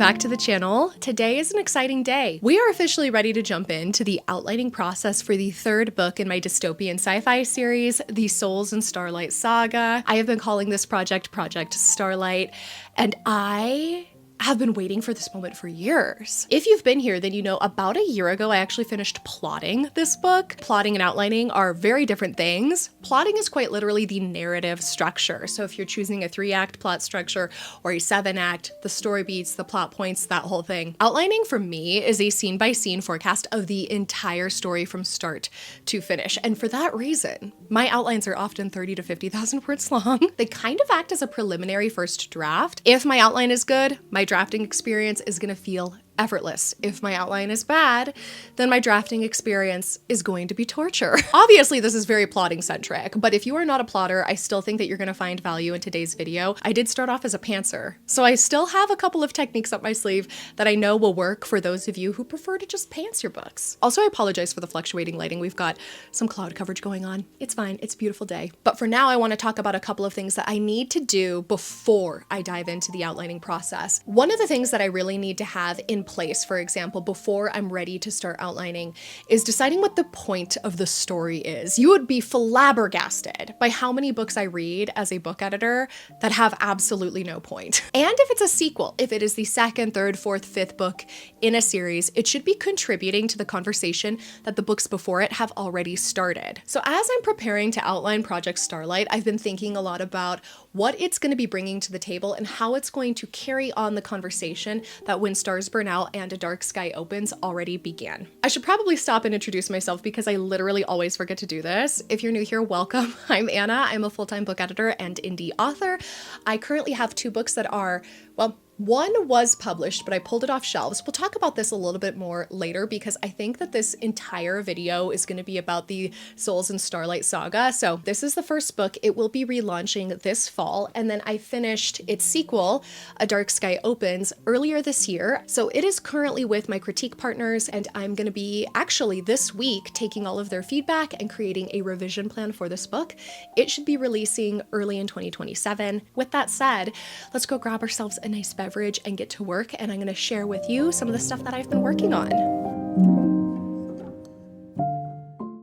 back to the channel. Today is an exciting day. We are officially ready to jump into the outlining process for the third book in my dystopian sci-fi series, the Souls and Starlight Saga. I have been calling this project Project Starlight, and I have been waiting for this moment for years. If you've been here, then you know about a year ago, I actually finished plotting this book. Plotting and outlining are very different things. Plotting is quite literally the narrative structure. So if you're choosing a 3-act plot structure or a 7-act, the story beats, the plot points, that whole thing. Outlining for me is a scene-by-scene forecast of the entire story from start to finish. And for that reason, my outlines are often 30 to 50,000 words long. They kind of act as a preliminary first draft. If my outline is good, my drafting experience is going to feel effortless. If my outline is bad, then my drafting experience is going to be torture. Obviously, this is very plotting centric, but if you are not a plotter, I still think that you're going to find value in today's video. I did start off as a pantser, so I still have a couple of techniques up my sleeve that I know will work for those of you who prefer to just pants your books. Also, I apologize for the fluctuating lighting. We've got some cloud coverage going on. It's fine. It's a beautiful day. But for now, I want to talk about a couple of things that I need to do before I dive into the outlining process. One of the things that I really need to have in place, for example, before I'm ready to start outlining, is deciding what the point of the story is. You would be flabbergasted by how many books I read as a book editor that have absolutely no point. And if it's a sequel, if it is the second, third, fourth, fifth book in a series, it should be contributing to the conversation that the books before it have already started. So as I'm preparing to outline Project Starlight, I've been thinking a lot about what it's going to be bringing to the table and how it's going to carry on the conversation that When Stars Burn Out and A Dark Sky Opens already began. I should probably stop and introduce myself because I literally always forget to do this. If you're new here, welcome. I'm Anna. I'm a full-time book editor and indie author. I currently have 2 books that are, well, one was published, but I pulled it off shelves. We'll talk about this a little bit more later because I think that this entire video is going to be about the Souls and Starlight Saga. So this is the first book. It will be relaunching this fall. And then I finished its sequel, A Dark Sky Opens, earlier this year. So it is currently with my critique partners, and I'm going to be actually this week taking all of their feedback and creating a revision plan for this book. It should be releasing early in 2027. With that said, let's go grab ourselves a nice beverage and get to work, and I'm going to share with you some of the stuff that I've been working on.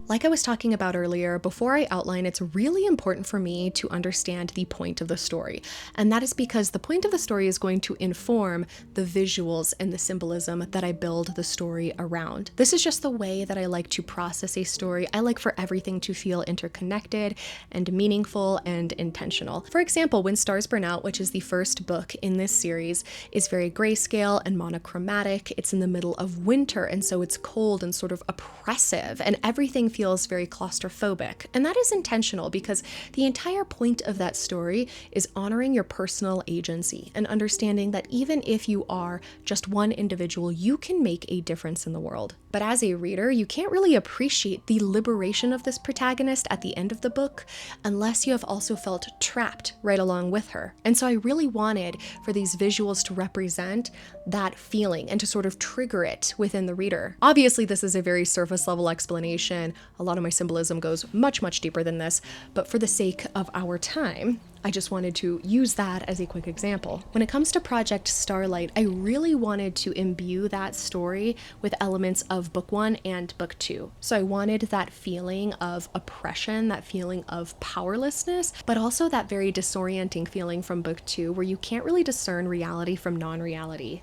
Like I was talking about earlier, before I outline, it's really important for me to understand the point of the story. And that is because the point of the story is going to inform the visuals and the symbolism that I build the story around. This is just the way that I like to process a story. I like for everything to feel interconnected and meaningful and intentional. For example, When Stars Burn Out, which is the first book in this series, is very grayscale and monochromatic. It's in the middle of winter, and so it's cold and sort of oppressive, and everything feels very claustrophobic. And that is intentional because the entire point of that story is honoring your personal agency and understanding that even if you are just one individual, you can make a difference in the world. But as a reader, you can't really appreciate the liberation of this protagonist at the end of the book unless you have also felt trapped right along with her. And so I really wanted for these visuals to represent that feeling and to sort of trigger it within the reader. Obviously, this is a very surface level explanation. A lot of my symbolism goes much, much deeper than this, but for the sake of our time, I just wanted to use that as a quick example. When it comes to Project Starlight, I really wanted to imbue that story with elements of book 1 and book 2. So I wanted that feeling of oppression, that feeling of powerlessness, but also that very disorienting feeling from book 2 where you can't really discern reality from non-reality.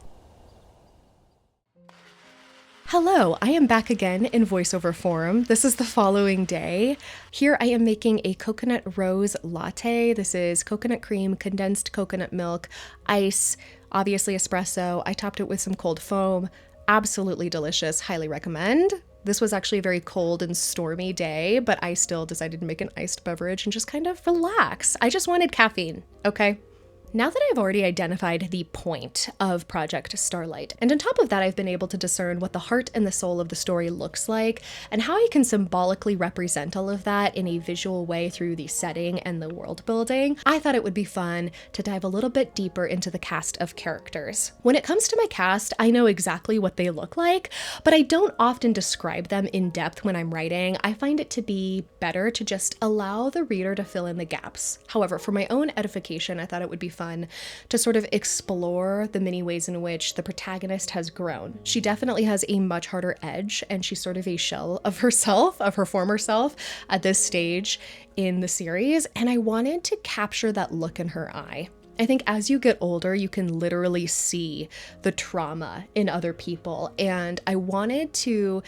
Hello, I am back again in voiceover form. This is the following day. Here I am making a coconut rose latte. This is coconut cream, condensed coconut milk, ice, obviously espresso. I topped it with some cold foam. Absolutely delicious, highly recommend. This was actually a very cold and stormy day, but I still decided to make an iced beverage and just kind of relax. I just wanted caffeine, okay? Now that I've already identified the point of Project Starlight, and on top of that I've been able to discern what the heart and the soul of the story looks like, and how I can symbolically represent all of that in a visual way through the setting and the world building, I thought it would be fun to dive a little bit deeper into the cast of characters. When it comes to my cast, I know exactly what they look like, but I don't often describe them in depth when I'm writing. I find it to be better to just allow the reader to fill in the gaps. However, for my own edification, I thought it would be fun fun to sort of explore the many ways in which the protagonist has grown. She definitely has a much harder edge, and she's sort of a shell of herself, of her former self, at this stage in the series, and I wanted to capture that look in her eye. I think as you get older, you can literally see the trauma in other people, and I wanted to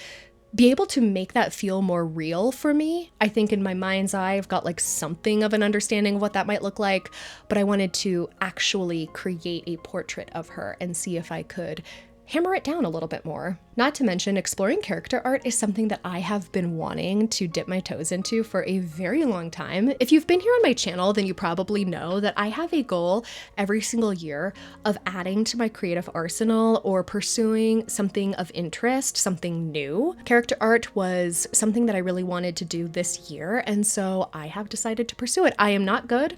be able to make that feel more real for me. I think in my mind's eye, I've got like something of an understanding of what that might look like, but I wanted to actually create a portrait of her and see if I could hammer it down a little bit more. Not to mention, exploring character art is something that I have been wanting to dip my toes into for a very long time. If you've been here on my channel, then you probably know that I have a goal every single year of adding to my creative arsenal or pursuing something of interest, something new. Character art was something that I really wanted to do this year, and so I have decided to pursue it. I am not good,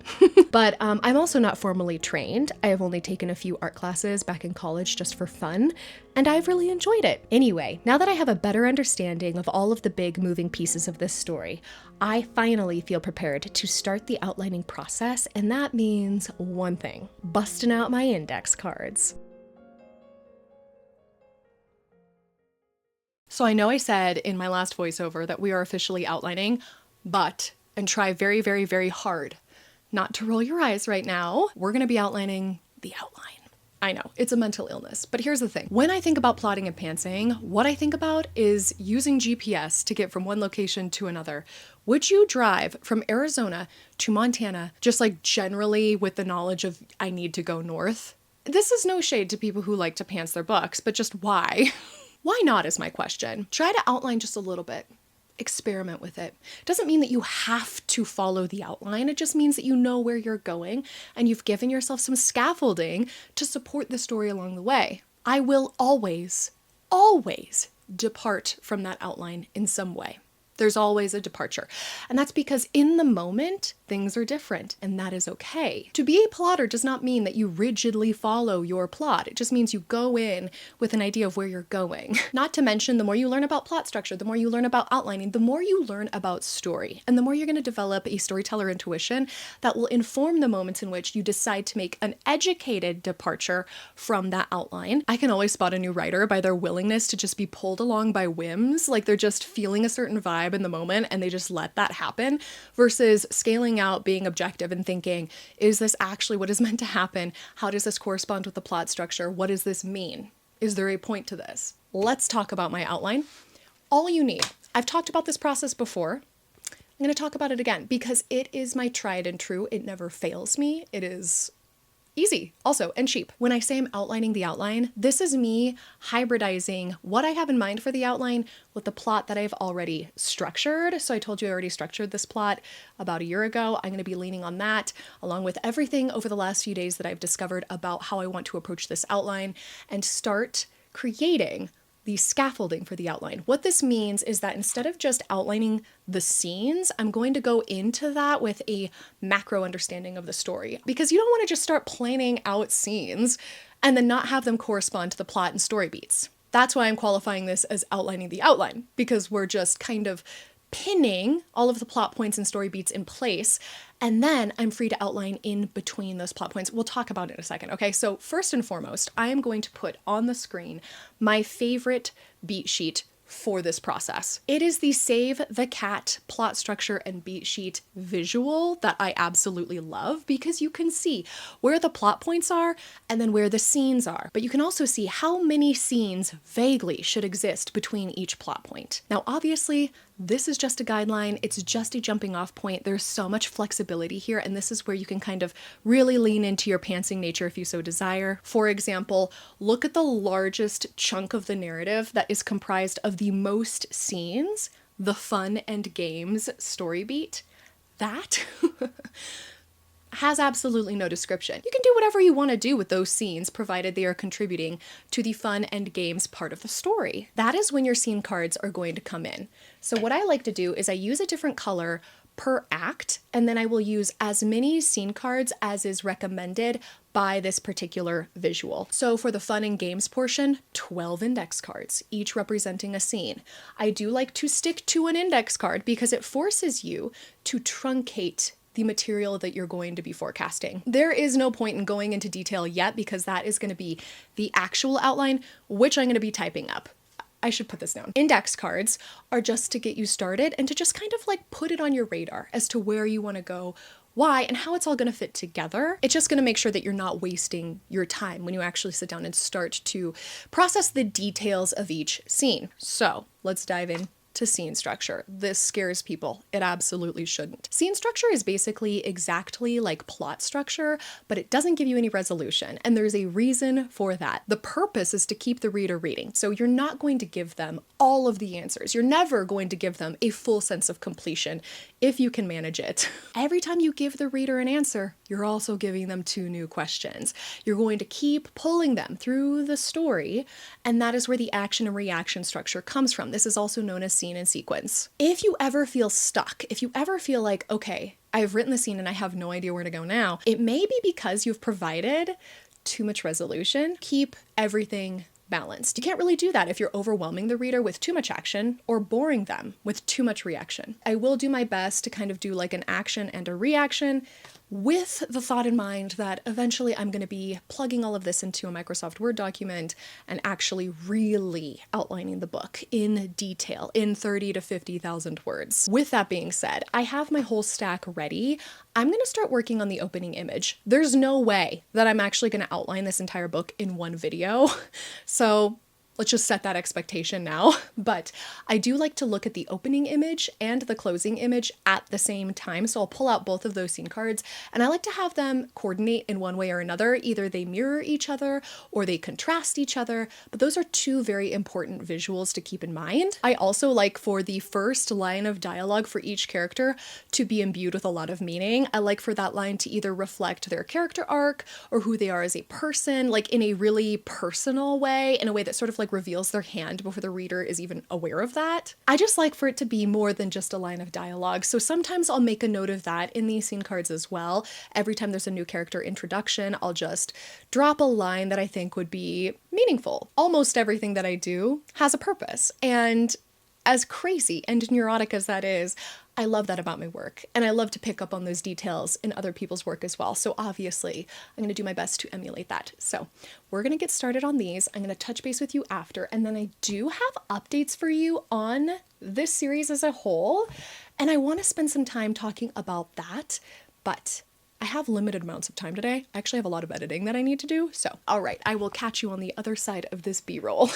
but I'm also not formally trained. I have only taken a few art classes back in college just for fun, and I've really enjoyed it. Anyway, now that I have a better understanding of all of the big moving pieces of this story, I finally feel prepared to start the outlining process, and that means one thing: busting out my index cards. So I know I said in my last voiceover that we are officially outlining, but, and try very, very, very hard not to roll your eyes right now, we're gonna be outlining the outline. I know, it's a mental illness, but here's the thing. When I think about plotting and pantsing, what I think about is using GPS to get from one location to another. Would you drive from Arizona to Montana just like generally with the knowledge of I need to go north? This is no shade to people who like to pants their books, but just why? Why not is my question. Try to outline just a little bit. Experiment with it. Doesn't mean that you have to follow the outline. It just means that you know where you're going and you've given yourself some scaffolding to support the story along the way. I will always, always depart from that outline in some way. There's always a departure. And that's because in the moment, things are different, and that is okay. To be a plotter does not mean that you rigidly follow your plot. It just means you go in with an idea of where you're going. Not to mention, the more you learn about plot structure, the more you learn about outlining, the more you learn about story, and the more you're going to develop a storyteller intuition that will inform the moments in which you decide to make an educated departure from that outline. I can always spot a new writer by their willingness to just be pulled along by whims, like they're just feeling a certain vibe in the moment and they just let that happen, versus scaling out, being objective and thinking, is this actually what is meant to happen? How does this correspond with the plot structure? What does this mean? Is there a point to this? Let's talk about my outline. All you need, I've talked about this process before. I'm going to talk about it again because it is my tried and true. It never fails me. It is easy also and cheap. When I say I'm outlining the outline, this is me hybridizing what I have in mind for the outline with the plot that I've already structured. So I told you I already structured this plot about a year ago. I'm going to be leaning on that along with everything over the last few days that I've discovered about how I want to approach this outline and start creating the scaffolding for the outline. What this means is that instead of just outlining the scenes, I'm going to go into that with a macro understanding of the story, because you don't want to just start planning out scenes and then not have them correspond to the plot and story beats. That's why I'm qualifying this as outlining the outline, because we're just kind of pinning all of the plot points and story beats in place, and then I'm free to outline in between those plot points. We'll talk about it in a second, okay? So first and foremost, I am going to put on the screen my favorite beat sheet for this process. It is the Save the Cat plot structure and beat sheet visual that I absolutely love, because you can see where the plot points are and then where the scenes are. But you can also see how many scenes vaguely should exist between each plot point. Now, obviously, this is just a guideline. It's just a jumping off point. There's so much flexibility here, and this is where you can kind of really lean into your pantsing nature if you so desire. For example, look at the largest chunk of the narrative that is comprised of the most scenes, the fun and games story beat. That has absolutely no description. You can do whatever you want to do with those scenes, provided they are contributing to the fun and games part of the story. That is when your scene cards are going to come in. So what I like to do is I use a different color per act, and then I will use as many scene cards as is recommended by this particular visual. So for the fun and games portion, 12 index cards, each representing a scene. I do like to stick to an index card because it forces you to truncate the material that you're going to be forecasting. There is no point in going into detail yet because that is going to be the actual outline, which I'm going to be typing up. I should put this down. Index cards are just to get you started and to just kind of like put it on your radar as to where you want to go, why, and how it's all going to fit together. It's just going to make sure that you're not wasting your time when you actually sit down and start to process the details of each scene. So let's dive in to scene structure. This scares people. It absolutely shouldn't. Scene structure is basically exactly like plot structure, but it doesn't give you any resolution, and there's a reason for that. The purpose is to keep the reader reading, so you're not going to give them all of the answers. You're never going to give them a full sense of completion if you can manage it. Every time you give the reader an answer, you're also giving them 2 new questions. You're going to keep pulling them through the story, and that is where the action and reaction structure comes from. This is also known as scene and sequence. If you ever feel stuck, if you ever feel like, okay, I've written the scene and I have no idea where to go now, it may be because you've provided too much resolution. Keep everything balanced. You can't really do that if you're overwhelming the reader with too much action or boring them with too much reaction. I will do my best to kind of do like an action and a reaction with the thought in mind that eventually I'm going to be plugging all of this into a Microsoft Word document and actually really outlining the book in detail in 30 to 50,000 words. With that being said, I have my whole stack ready. I'm going to start working on the opening image. There's no way that I'm actually going to outline this entire book in one video. So let's just set that expectation now. But I do like to look at the opening image and the closing image at the same time. So I'll pull out both of those scene cards and I like to have them coordinate in one way or another. Either they mirror each other or they contrast each other. But those are 2 very important visuals to keep in mind. I also like for the first line of dialogue for each character to be imbued with a lot of meaning. I like for that line to either reflect their character arc or who they are as a person, like in a really personal way, in a way that sort of like reveals their hand before the reader is even aware of that. I just like for it to be more than just a line of dialogue. So sometimes I'll make a note of that in these scene cards as well. Every time there's a new character introduction, I'll just drop a line that I think would be meaningful. Almost everything that I do has a purpose. And as crazy and neurotic as that is, I love that about my work, and I love to pick up on those details in other people's work as well. So obviously, I'm going to do my best to emulate that. So we're going to get started on these. I'm going to touch base with you after, and then I do have updates for you on this series as a whole, and I want to spend some time talking about that, but I have limited amounts of time today. I actually have a lot of editing that I need to do. So, all right, I will catch you on the other side of this B-roll.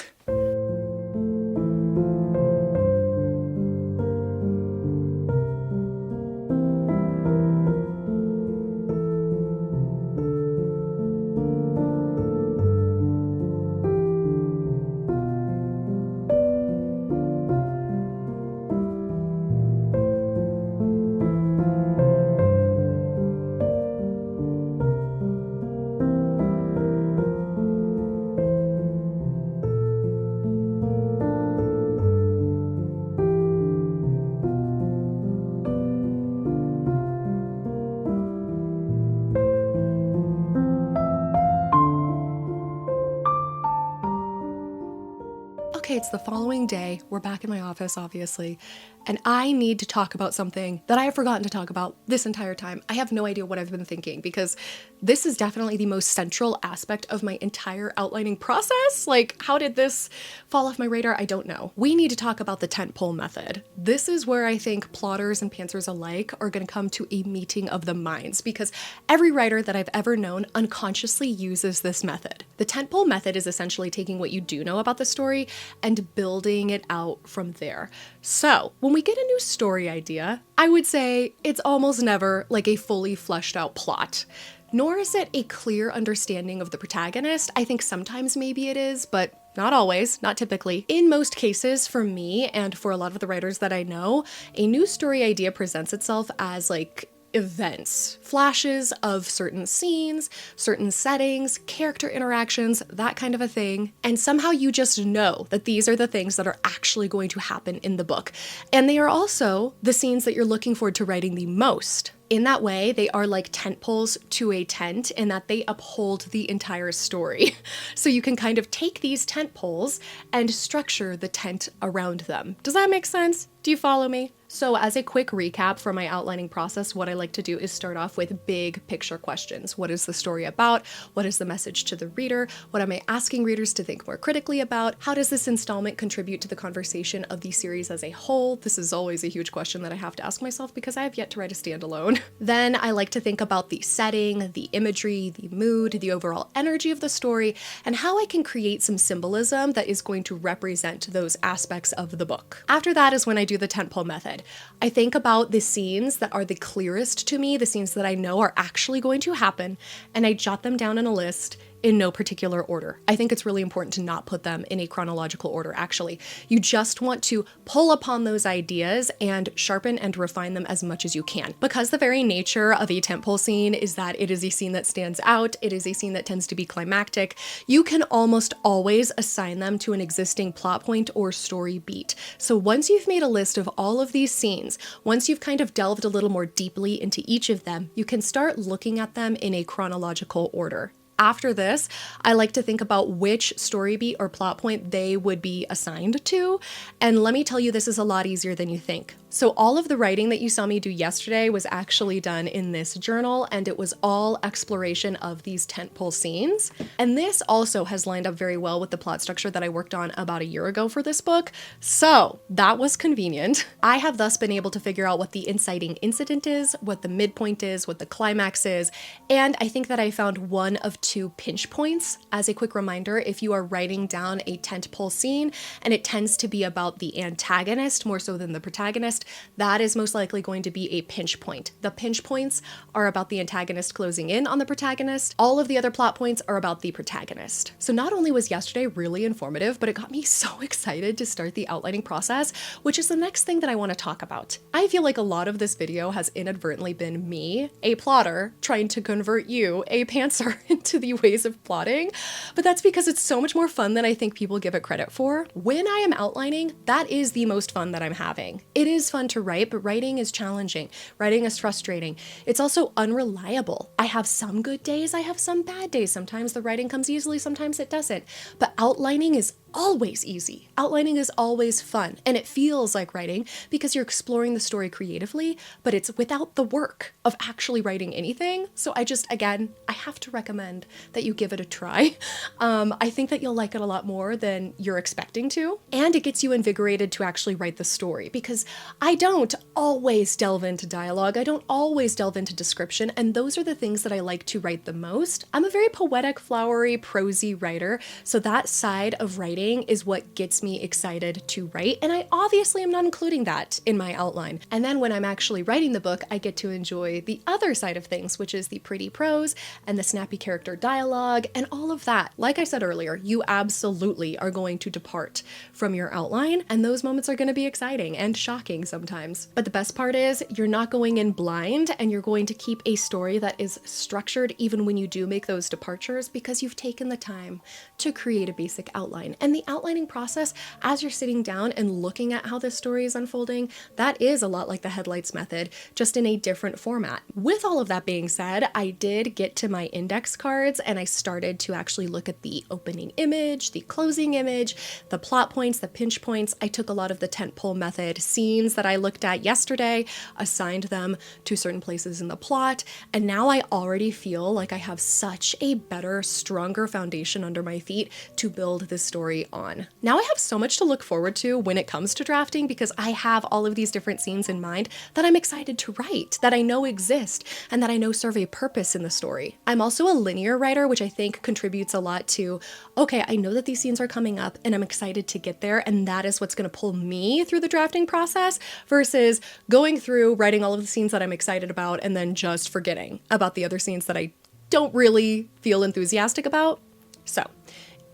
Okay, it's the following day. We're back in my office, obviously, and I need to talk about something that I have forgotten to talk about this entire time. I have no idea what I've been thinking because this is definitely the most central aspect of my entire outlining process. Like, how did this fall off my radar? I don't know. We need to talk about the Tentpole method. This is where I think plotters and pantsers alike are going to come to a meeting of the minds because every writer that I've ever known unconsciously uses this method. The Tentpole method is essentially taking what you do know about the story and building it out from there. So when we get a new story idea, I would say it's almost never like a fully fleshed out plot. Nor is it a clear understanding of the protagonist. I think sometimes maybe it is, but not always, not typically. In most cases, for me and for a lot of the writers that I know, a new story idea presents itself as like events, flashes of certain scenes, certain settings, character interactions, that kind of a thing. And somehow you just know that these are the things that are actually going to happen in the book. And they are also the scenes that you're looking forward to writing the most. In that way, they are like tent poles to a tent in that they uphold the entire story. So you can kind of take these tent poles and structure the tent around them. Does that make sense? Do you follow me? So as a quick recap for my outlining process, what I like to do is start off with big picture questions. What is the story about? What is the message to the reader? What am I asking readers to think more critically about? How does this installment contribute to the conversation of the series as a whole? This is always a huge question that I have to ask myself because I have yet to write a standalone. Then I like to think about the setting, the imagery, the mood, the overall energy of the story, and how I can create some symbolism that is going to represent those aspects of the book. After that is when I do the tentpole method. I think about the scenes that are the clearest to me, the scenes that I know are actually going to happen, and I jot them down in a list in no particular order. I think it's really important to not put them in a chronological order, actually. You just want to pull upon those ideas and sharpen and refine them as much as you can. Because the very nature of a tentpole scene is that it is a scene that stands out, it is a scene that tends to be climactic, you can almost always assign them to an existing plot point or story beat. So once you've made a list of all of these scenes, once you've kind of delved a little more deeply into each of them, you can start looking at them in a chronological order. After this, I like to think about which story beat or plot point they would be assigned to. And let me tell you, this is a lot easier than you think. So all of the writing that you saw me do yesterday was actually done in this journal, and it was all exploration of these tentpole scenes. And this also has lined up very well with the plot structure that I worked on about a year ago for this book. So that was convenient. I have thus been able to figure out what the inciting incident is, what the midpoint is, what the climax is, and I think that I found one of two pinch points. As a quick reminder, if you are writing down a tentpole scene and it tends to be about the antagonist more so than the protagonist, that is most likely going to be a pinch point. The pinch points are about the antagonist closing in on the protagonist. All of the other plot points are about the protagonist. So not only was yesterday really informative, but it got me so excited to start the outlining process, which is the next thing that I want to talk about. I feel like a lot of this video has inadvertently been me, a plotter, trying to convert you, a pantser, into the ways of plotting, but that's because it's so much more fun than I think people give it credit for. When I am outlining, that is the most fun that I'm having. It is fun to write, but writing is challenging. Writing is frustrating. It's also unreliable. I have some good days, I have some bad days. Sometimes the writing comes easily, sometimes it doesn't. But outlining is always easy. Outlining is always fun, and it feels like writing because you're exploring the story creatively, but it's without the work of actually writing anything. So again, I have to recommend that you give it a try. I think that you'll like it a lot more than you're expecting to, and it gets you invigorated to actually write the story because I don't always delve into dialogue. I don't always delve into description, and those are the things that I like to write the most. I'm a very poetic, flowery, prosy writer, so that side of writing is what gets me excited to write, and I obviously am not including that in my outline. And then when I'm actually writing the book, I get to enjoy the other side of things, which is the pretty prose and the snappy character dialogue and all of that. Like I said earlier, you absolutely are going to depart from your outline, and those moments are going to be exciting and shocking sometimes. But the best part is you're not going in blind, and you're going to keep a story that is structured even when you do make those departures because you've taken the time to create a basic outline. And the outlining process, as you're sitting down and looking at how this story is unfolding, that is a lot like the headlights method, just in a different format. With all of that being said, I did get to my index cards and I started to actually look at the opening image, the closing image, the plot points, the pinch points. I took a lot of the tentpole method scenes that I looked at yesterday, assigned them to certain places in the plot, and now I already feel like I have such a better, stronger foundation under my feet to build this story on. Now I have so much to look forward to when it comes to drafting because I have all of these different scenes in mind that I'm excited to write, that I know exist, and that I know serve a purpose in the story. I'm also a linear writer, which I think contributes a lot to, okay, I know that these scenes are coming up and I'm excited to get there, and that is what's going to pull me through the drafting process versus going through writing all of the scenes that I'm excited about and then just forgetting about the other scenes that I don't really feel enthusiastic about. So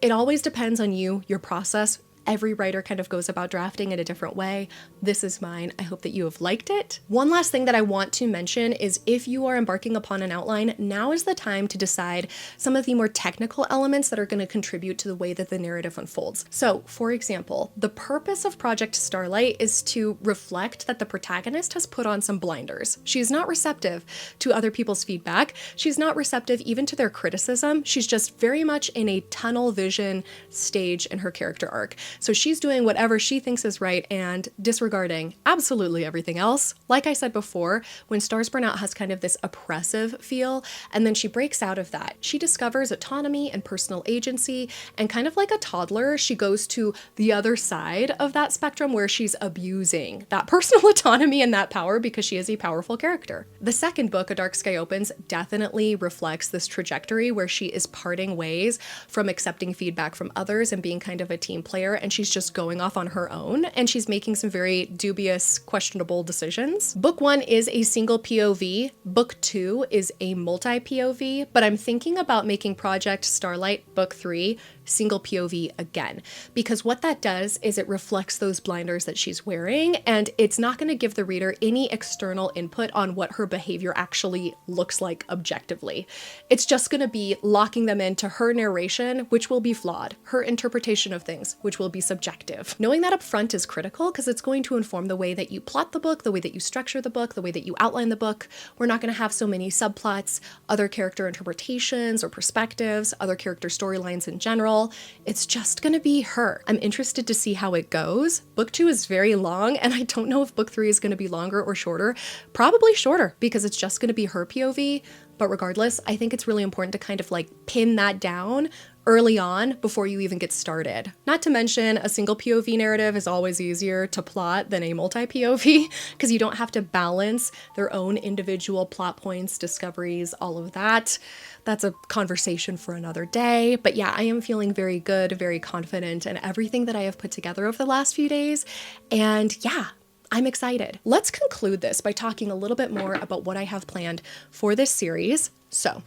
it always depends on you, your process, Every writer kind of goes about drafting in a different way. This is mine. I hope that you have liked it. One last thing that I want to mention is if you are embarking upon an outline, now is the time to decide some of the more technical elements that are going to contribute to the way that the narrative unfolds. So, for example, the purpose of Project Starlight is to reflect that the protagonist has put on some blinders. She's not receptive to other people's feedback. She's not receptive even to their criticism. She's just very much in a tunnel vision stage in her character arc. So she's doing whatever she thinks is right and disregarding absolutely everything else. Like I said before, when Stars Burn Out has kind of this oppressive feel, and then she breaks out of that. She discovers autonomy and personal agency, and kind of like a toddler, she goes to the other side of that spectrum where she's abusing that personal autonomy and that power because she is a powerful character. The second book, A Dark Sky Opens, definitely reflects this trajectory where she is parting ways from accepting feedback from others and being kind of a team player, and she's just going off on her own, and she's making some very dubious, questionable decisions. Book 1 is a single POV. Book 2 is a multi-POV, but I'm thinking about making Project Starlight Book 3 single POV again, because what that does is it reflects those blinders that she's wearing, and it's not going to give the reader any external input on what her behavior actually looks like objectively. It's just going to be locking them into her narration, which will be flawed, her interpretation of things, which will be subjective. Knowing that up front is critical because it's going to inform the way that you plot the book, the way that you structure the book, the way that you outline the book. We're not going to have so many subplots, other character interpretations or perspectives, other character storylines in general. It's just gonna be her. I'm interested to see how it goes. Book 2 is very long, and I don't know if book 3 is gonna be longer or shorter. Probably shorter, because it's just gonna be her POV. But regardless, I think it's really important to kind of like pin that down early on before you even get started. Not to mention, a single POV narrative is always easier to plot than a multi-POV because you don't have to balance their own individual plot points, discoveries, all of that. That's a conversation for another day. But yeah, I am feeling very good, very confident in everything that I have put together over the last few days. And yeah, I'm excited. Let's conclude this by talking a little bit more about what I have planned for this series. So,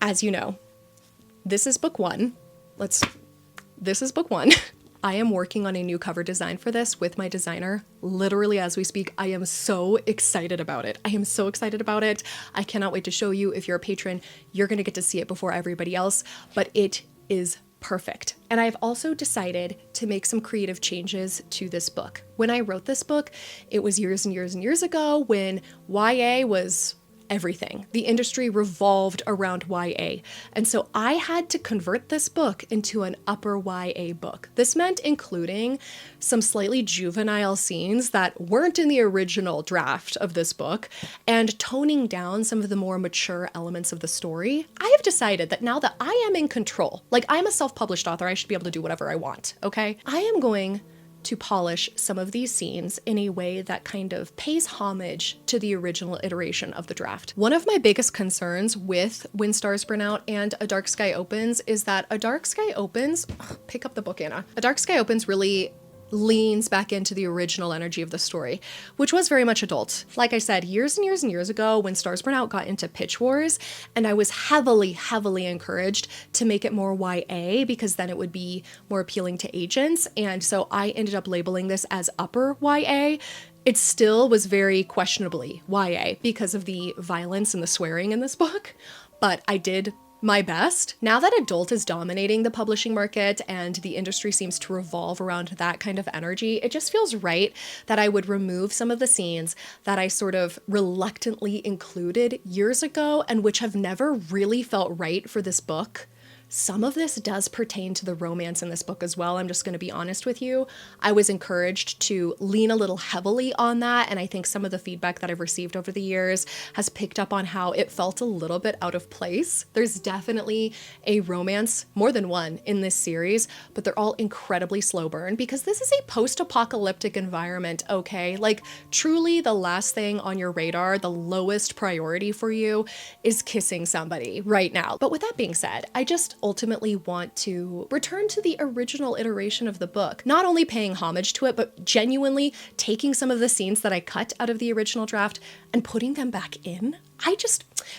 as you know, this is book 1. This is book 1. I am working on a new cover design for this with my designer. Literally as we speak, I am so excited about it. I am so excited about it. I cannot wait to show you. If you're a patron, you're going to get to see it before everybody else, but it is perfect. And I've also decided to make some creative changes to this book. When I wrote this book, it was years and years and years ago when YA was everything. The industry revolved around YA. And so I had to convert this book into an upper YA book. This meant including some slightly juvenile scenes that weren't in the original draft of this book and toning down some of the more mature elements of the story. I have decided that now that I am in control, like I'm a self-published author, I should be able to do whatever I want, okay? I am going to polish some of these scenes in a way that kind of pays homage to the original iteration of the draft. One of my biggest concerns with When Stars Burn Out and A Dark Sky Opens is that A Dark Sky Opens, pick up the book, Anna. A Dark Sky Opens really leans back into the original energy of the story, which was very much adult. Like I said, years and years and years ago, When Stars Burn Out got into pitch wars, and I was heavily encouraged to make it more YA because then it would be more appealing to agents. And so I ended up labeling this as upper YA. It still was very questionably YA because of the violence and the swearing in this book, but I did my best. Now that adult is dominating the publishing market and the industry seems to revolve around that kind of energy, it just feels right that I would remove some of the scenes that I sort of reluctantly included years ago and which have never really felt right for this book. Some of this does pertain to the romance in this book as well. I'm just going to be honest with you. I was encouraged to lean a little heavily on that, and I think some of the feedback that I've received over the years has picked up on how it felt a little bit out of place. There's definitely a romance, more than one, in this series, but they're all incredibly slow burn because this is a post-apocalyptic environment, okay? Like, truly the last thing on your radar, the lowest priority for you is kissing somebody right now. But with that being said, I just ultimately want to return to the original iteration of the book, not only paying homage to it, but genuinely taking some of the scenes that I cut out of the original draft and putting them back in.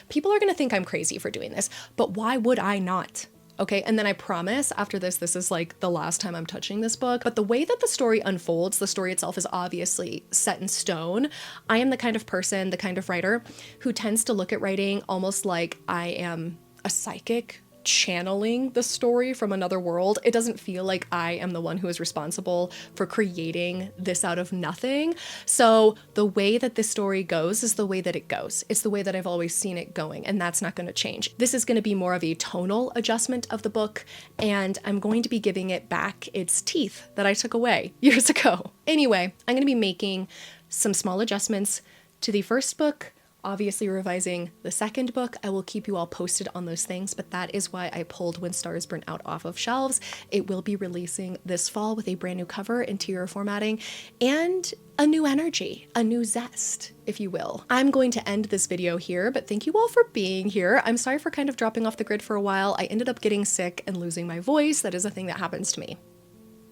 People are going to think I'm crazy for doing this, but why would I not? Okay, and then I promise after this is like the last time I'm touching this book. But the way that the story unfolds, the story itself is obviously set in stone. I am the kind of person, the kind of writer who tends to look at writing almost like I am a psychic channeling the story from another world. It doesn't feel like I am the one who is responsible for creating this out of nothing. So the way that this story goes is the way that it goes. It's the way that I've always seen it going, and that's not going to change. This is going to be more of a tonal adjustment of the book, and I'm going to be giving it back its teeth that I took away years ago. Anyway, I'm going to be making some small adjustments to the first book, obviously revising the second book. I will keep you all posted on those things, but that is why I pulled When Stars Burn Out off of shelves. It will be releasing this fall with a brand new cover, interior formatting, and a new energy, a new zest, if you will. I'm going to end this video here, but thank you all for being here. I'm sorry for kind of dropping off the grid for a while. I ended up getting sick and losing my voice. That is a thing that happens to me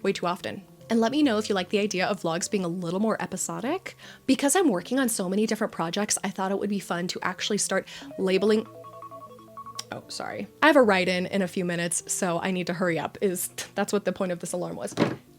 way too often. And let me know if you like the idea of vlogs being a little more episodic. Because I'm working on so many different projects, I thought it would be fun to actually start labeling. Oh, sorry. I have a write-in in a few minutes, so I need to hurry up. That's what the point of this alarm was.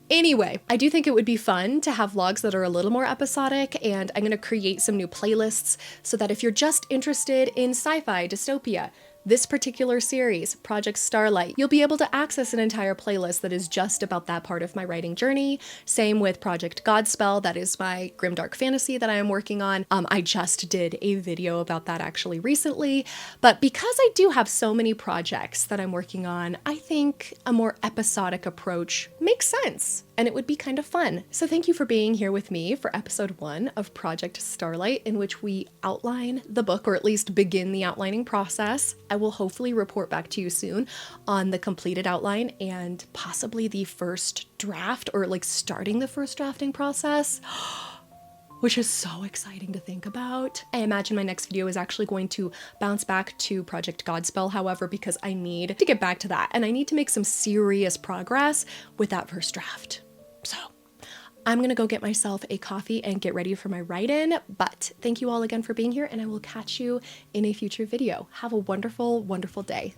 Anyway, I do think it would be fun to have vlogs that are a little more episodic, and I'm going to create some new playlists so that if you're just interested in sci-fi, dystopia, this particular series, Project Starlight, you'll be able to access an entire playlist that is just about that part of my writing journey. Same with Project Godspell, that is my grimdark fantasy that I am working on. I just did a video about that actually recently, but because I do have so many projects that I'm working on, I think a more episodic approach makes sense. And it would be kind of fun. So thank you for being here with me for episode 1 of Project Starlight, in which we outline the book, or at least begin the outlining process. I will hopefully report back to you soon on the completed outline and possibly the first draft, or like starting the first drafting process, which is so exciting to think about. I imagine my next video is actually going to bounce back to Project Godspell, however, because I need to get back to that and I need to make some serious progress with that first draft. So I'm gonna go get myself a coffee and get ready for my write-in, but thank you all again for being here, and I will catch you in a future video. Have a wonderful, wonderful day.